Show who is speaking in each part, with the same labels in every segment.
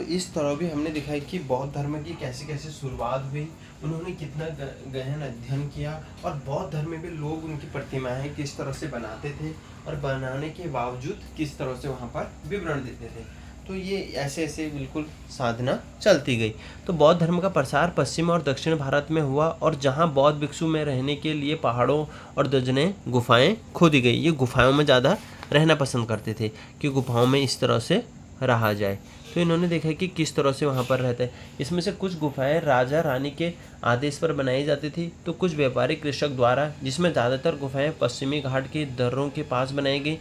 Speaker 1: इस तरह भी हमने देखा है कि बौद्ध धर्म की कैसे कैसे शुरुआत हुई, उन्होंने कितना गहन अध्ययन किया, और बौद्ध धर्म में भी लोग उनकी प्रतिमाएं किस तरह से बनाते थे और बनाने के बावजूद किस तरह से वहाँ पर विवरण देते थे। तो ये ऐसे ऐसे बिल्कुल साधना चलती गई। तो बौद्ध धर्म का प्रसार पश्चिम और दक्षिण भारत में हुआ, और जहाँ बौद्ध भिक्षु में रहने के लिए पहाड़ों और दर्जनें गुफाएं खोदी गई। ये गुफाओं में ज़्यादा रहना पसंद करते थे कि गुफाओं में इस तरह से रहा जाए। तो इन्होंने देखा कि किस तरह से वहाँ पर रहते हैं। इसमें से कुछ गुफाएं राजा रानी के आदेश पर बनाई जाती थी, तो कुछ व्यापारी कृषक द्वारा, जिसमें ज़्यादातर गुफाएं पश्चिमी घाट के दर्रों के पास बनाई गई।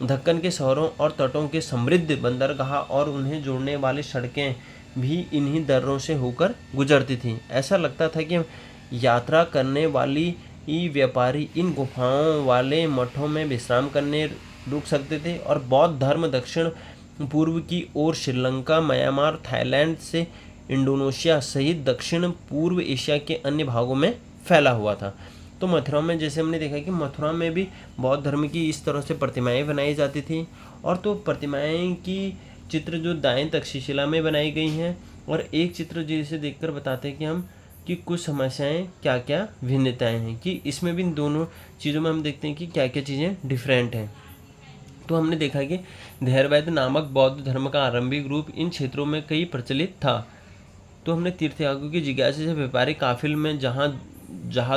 Speaker 1: दक्कन के शहरों और तटों के समृद्ध बंदरगाह और उन्हें जोड़ने वाली सड़कें भी इन्हीं दर्रों से होकर गुजरती थीं। ऐसा लगता था कि यात्रा करने वाली व्यापारी इन गुफाओं वाले मठों में विश्राम करने रुक सकते थे, और बौद्ध धर्म दक्षिण पूर्व की ओर श्रीलंका, म्यांमार, थाईलैंड से इंडोनेशिया सहित दक्षिण पूर्व एशिया के अन्य भागों में फैला हुआ था। तो मथुरा में जैसे हमने देखा कि मथुरा में भी बौद्ध धर्म की इस तरह से प्रतिमाएं बनाई जाती थी। और तो प्रतिमाएं की चित्र जो दाएं तक्षशिला में बनाई गई हैं, और एक चित्र जिसे देखकर बताते हैं कि हम कि कुछ समस्याएं क्या क्या भिन्नताएं हैं, कि इसमें भी दोनों चीज़ों में हम देखते हैं कि क्या क्या चीज़ें डिफरेंट हैं। तो हमने देखा कि धैर्यवैद्य नामक बौद्ध धर्म का आरंभिक रूप इन क्षेत्रों में कई प्रचलित था। तो हमने तीर्थयात्रियों की जिज्ञासा से व्यापारी काफिल में जहाँ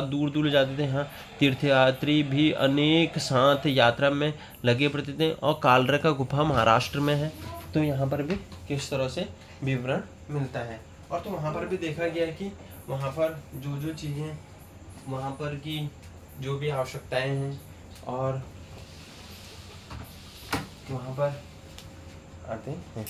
Speaker 1: दूर दूर जाते थे, यहाँ तीर्थयात्री भी अनेक साथ यात्रा में लगे पड़ते थे। और कालरा का गुफा महाराष्ट्र में है, तो यहाँ पर भी किस तरह से विवरण मिलता है। और तो वहाँ पर भी देखा गया कि वहाँ पर जो जो चीज़ें वहाँ पर की जो भी आवश्यकताएं हैं, और वहाँ पर आते हैं।